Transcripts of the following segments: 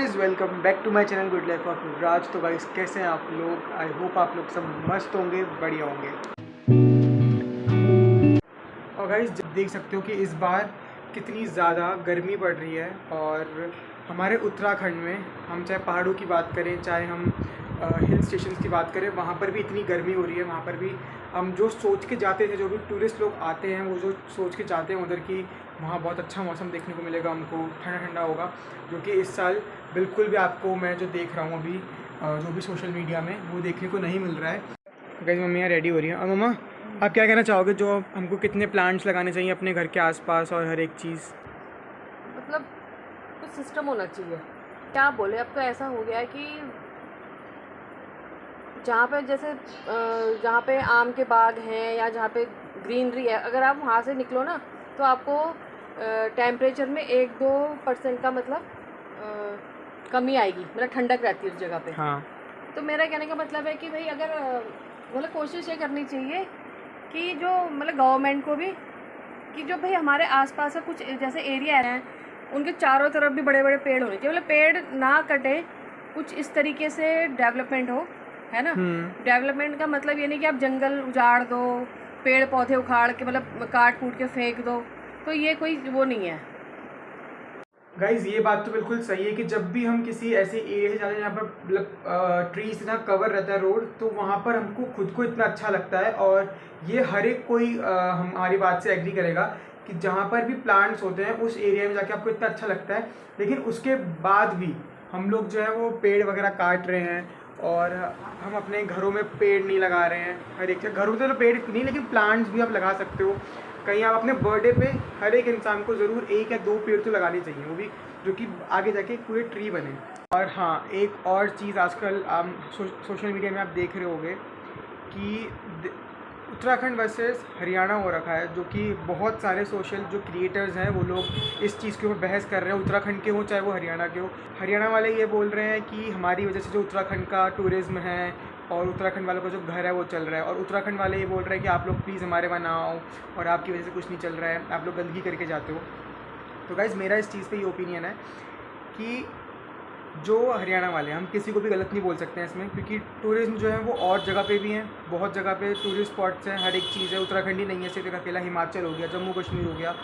Guys, welcome back to my channel good life of Raj. तो guys, कैसे हैं आप लोग? आई होप आप लोग सब मस्त होंगे, बढ़िया होंगे। और गाइज़, देख सकते हो कि इस बार कितनी ज़्यादा गर्मी पड़ रही है। और हमारे उत्तराखंड में हम चाहे पहाड़ों की बात करें, चाहे हम हिल स्टेशन की बात करें, वहाँ पर भी इतनी गर्मी हो रही है। वहाँ पर भी हम जो सोच के जाते थे, जो भी टूरिस्ट लोग आते हैं, वो जो सोच के जाते हैं उधर की वहाँ बहुत अच्छा मौसम देखने को मिलेगा, हमको ठंडा ठंडा होगा, जो कि इस साल बिल्कुल भी आपको मैं जो देख रहा हूँ अभी जो भी सोशल मीडिया में वो देखने को नहीं मिल रहा है। गाइस, मम्मी यहाँ रेडी हो रही है। और मम्मा, आप क्या कहना चाहोगे, जो हमको कितने प्लांट्स लगाने चाहिए अपने घर के आसपास और हर एक चीज़? मतलब कुछ सिस्टम होना चाहिए। क्या बोले, अब तो ऐसा हो गया है कि जहाँ पे जैसे जहाँ पे आम के बाग हैं या जहाँ पे ग्रीनरी है, अगर आप वहाँ से निकलो ना तो आपको टेम्परेचर में 1-2% का मतलब कमी आएगी, मतलब ठंडक रहती है उस जगह पे। हाँ। तो मेरा कहने का मतलब है कि भाई अगर मतलब कोशिश ये करनी चाहिए कि जो मतलब गवर्नमेंट को भी कि जो भाई हमारे आसपास का कुछ जैसे एरिया है उनके चारों तरफ भी बड़े बड़े पेड़ होने चाहिए, मतलब पेड़ ना कटे, कुछ इस तरीके से डेवलपमेंट हो, है ना। डेवलपमेंट का मतलब ये नहीं कि आप जंगल उजाड़ दो, पेड़ पौधे उखाड़ के मतलब काट कूट के फेंक दो, तो ये कोई वो नहीं है। गाइज, ये बात तो बिल्कुल सही है कि जब भी हम किसी ऐसे एरिया से जाते हैं जहाँ पर मतलब ट्री से ना कवर रहता है रोड, तो वहाँ पर हमको खुद को इतना अच्छा लगता है। और ये हर एक कोई हमारी बात से एग्री करेगा कि जहाँ पर भी प्लांट्स होते हैं उस एरिया में जाके आपको इतना अच्छा लगता है। लेकिन उसके बाद भी हम लोग जो है वो पेड़ वगैरह काट रहे हैं, और हम अपने घरों में पेड़ नहीं लगा रहे हैं। हर एक घरों में तो पेड़ नहीं, लेकिन प्लांट्स भी आप लगा सकते हो। कहीं आप अपने बर्थडे पे हर एक इंसान को ज़रूर 1 या 2 पेड़ तो लगाने चाहिए, वो भी जो कि आगे जाके पूरे ट्री बने। और हाँ, एक और चीज़ आजकल सोशल मीडिया में आप देख रहे होंगे कि उत्तराखंड वर्सेस हरियाणा हो रखा है, जो कि बहुत सारे सोशल जो क्रिएटर्स हैं वो लोग इस चीज़ के ऊपर बहस कर रहे हैं, उत्तराखंड के हो चाहे वो हरियाणा के हो। हरियाणा वाले ये बोल रहे हैं कि हमारी वजह से जो उत्तराखंड का टूरिज़्म है और उत्तराखंड वालों का जो घर है वो चल रहा है, और उत्तराखंड वाले ये बोल रहे हैं कि आप लोग प्लीज़ हमारे वहाँ ना आओ और आपकी वजह से कुछ नहीं चल रहा है, आप लोग गंदगी करके जाते हो। तो गाइज़, मेरा इस चीज़ पे ये ओपिनियन है कि जो हरियाणा वाले हैं, हम किसी को भी गलत नहीं बोल सकते हैं इसमें, क्योंकि टूरिज़्म जो है वो और जगह पे भी हैं, बहुत जगह पे टूरिस्ट स्पॉट्स हैं, हर एक चीज़ है। उत्तराखंड ही नहीं है सिर्फ एक अकेला, हिमाचल हो गया, जम्मू कश्मीर हो गया,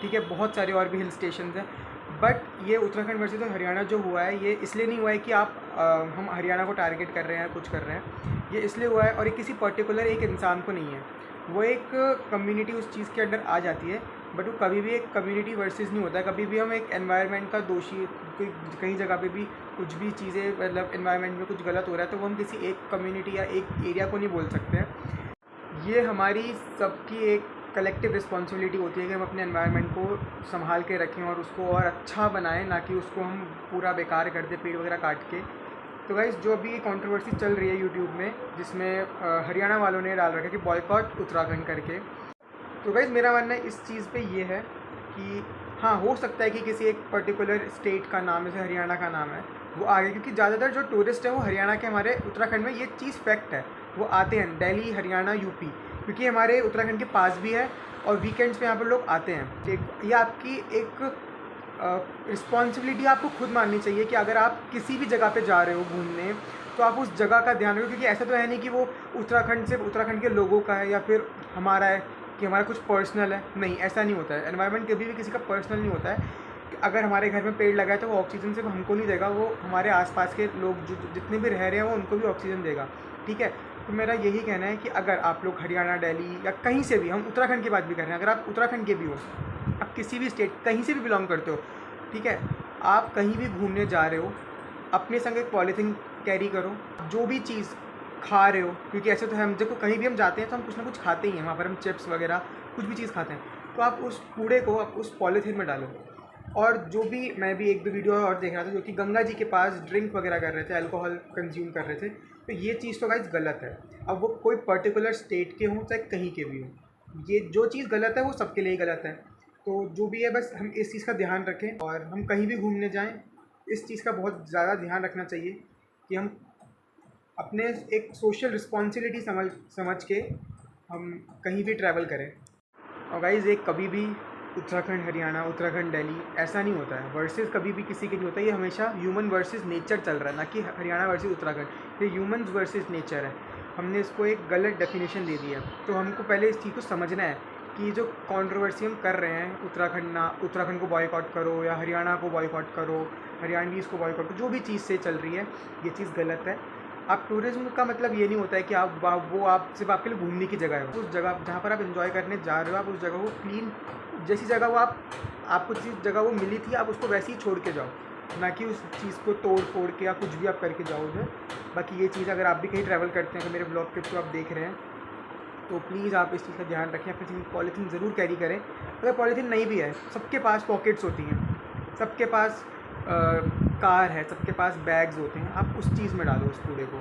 ठीक है, बहुत सारे और भी हिल स्टेशन हैं। बट ये उत्तराखंड वर्सेस तो हरियाणा जो हुआ है, ये इसलिए नहीं हुआ है कि हम हरियाणा को टारगेट कर रहे हैं, कुछ कर रहे हैं। ये इसलिए हुआ है, और ये किसी पर्टिकुलर एक इंसान को नहीं है, वो एक कम्युनिटी उस चीज़ के अंडर आ जाती है। बट वो कभी भी एक कम्युनिटी वर्सेस नहीं होता है। कभी भी हम एक एनवायरनमेंट का दोषी, कोई कहीं जगह पे भी कुछ भी चीज़ें मतलब एनवायरनमेंट में कुछ गलत हो रहा है, तो वो हम किसी एक कम्युनिटी या एक एरिया को नहीं बोल सकते हैं। ये हमारी सबकी एक कलेक्टिव रिस्पॉन्सिबिलिटी होती है कि हम अपने एनवायरनमेंट को संभाल के रखें और उसको और अच्छा बनाएं, ना कि उसको हम पूरा बेकार कर दें पेड़ वगैरह काट के। तो गाइस, जो अभी कंट्रोवर्सी चल रही है यूट्यूब में, जिसमें हरियाणा वालों ने डाल रखा है कि बॉयकॉट उत्तराखंड करके, तो गाइज़ मेरा मानना है इस चीज़ पे ये है कि हाँ, हो सकता है कि किसी एक पर्टिकुलर स्टेट का नाम, जैसे हरियाणा का नाम है, वो आगे, क्योंकि ज़्यादातर जो टूरिस्ट हैं वो हरियाणा के हमारे उत्तराखंड में, ये चीज़ फैक्ट है, वो आते हैं दिल्ली, हरियाणा, यूपी, क्योंकि हमारे उत्तराखंड के पास भी है और वीकेंड्स पे यहाँ पर लोग आते हैं। ये आपकी एक रिस्पॉन्सिबिलिटी आपको खुद माननी चाहिए कि अगर आप किसी भी जगह पे जा रहे हो घूमने, तो आप उस जगह का ध्यान रखो, क्योंकि ऐसा तो है नहीं कि वो उत्तराखंड सिर्फ उत्तराखंड के लोगों का है या फिर हमारा है कि हमारा कुछ पर्सनल है। नहीं, ऐसा नहीं होता है। एनवायरनमेंट कभी भी किसी का पर्सनल नहीं होता है। कि अगर हमारे घर में पेड़ लगा है तो वो ऑक्सीजन सिर्फ हमको नहीं देगा, वो हमारे आसपास के लोग जो जितने भी रह रहे हैं वो उनको भी ऑक्सीजन देगा, ठीक है। तो मेरा यही कहना है कि अगर आप लोग हरियाणा, दिल्ली या कहीं से भी, हम उत्तराखंड की बात भी कर रहे हैं, अगर आप उत्तराखंड के भी हो, आप किसी भी स्टेट कहीं से भी बिलोंग करते हो, ठीक है, आप कहीं भी घूमने जा रहे हो, अपने संग एक पॉलीथीन कैरी करो। जो भी चीज़ खा रहे हो, क्योंकि ऐसे तो हम देखो कहीं भी हम जाते हैं तो हम कुछ ना कुछ खाते ही हैं, वहाँ पर हम चिप्स वगैरह कुछ भी चीज़ खाते हैं, तो आप उस कूड़े को आप उस पॉलीथीन में डालो। और जो भी, मैं भी 1-2 वीडियो और देख रहा था जो कि गंगा जी के पास ड्रिंक वगैरह कर रहे थे, अल्कोहल कंज्यूम कर रहे थे, तो ये चीज़ तो गाइस गलत है। अब वो कोई पर्टिकुलर स्टेट के हों चाहे कहीं के भी हों, ये जो चीज़ गलत है वो सबके लिए ही गलत है। तो जो भी है, बस हम इस चीज़ का ध्यान रखें, और हम कहीं भी घूमने जाएँ इस चीज़ का बहुत ज़्यादा ध्यान रखना चाहिए कि हम अपने एक सोशल रिस्पॉन्सिबिलिटी समझ समझ के हम कहीं भी ट्रैवल करें। और गाइज़, एक कभी भी उत्तराखंड हरियाणा, उत्तराखंड दिल्ली, ऐसा नहीं होता है। वर्सेस कभी भी किसी के नहीं होता, ये हमेशा ह्यूमन वर्सेस नेचर चल रहा है, ना कि हरियाणा वर्सेस उत्तराखंड। ये ह्यूमन वर्सेस नेचर है। हमने इसको एक गलत डेफिनेशन दे दी है। तो हमको पहले इस चीज़ को समझना है कि जो कंट्रोवर्सी हम कर रहे हैं, उत्तराखंड को बॉयकॉट करो या हरियाणा को बॉयकॉट करो, हरियाणवीज़ को बॉयकॉट करो, जो भी चीज़ से चल रही है, ये चीज़ गलत है। आप टूरिज़्म का मतलब ये नहीं होता है कि आप सिर्फ आपके लिए घूमने की जगह है। उस जगह जहाँ पर आप एंजॉय करने जा रहे हो, आप उस जगह को क्लीन, जैसी जगह वो आपको जिस जगह वो मिली थी, आप उसको वैसे ही छोड़ के जाओ, ना कि उस चीज़ को तोड़ फोड़ के या कुछ भी आप करके जाओ उधर। बाकी ये चीज़ अगर आप भी कहीं ट्रैवल करते हैं, तो मेरे ब्लॉग के थ्रू आप देख रहे हैं, तो प्लीज़ आप इस चीज़ का ध्यान रखें। अपनी चीज़ पॉलीथीन ज़रूर कैरी करें। अगर पॉलीथीन नहीं भी है, सबके पास पॉकेट्स होती हैं, सबके पास कार है, सबके पास बैग्स होते हैं, आप उस चीज़ में डालो उस कूड़े को।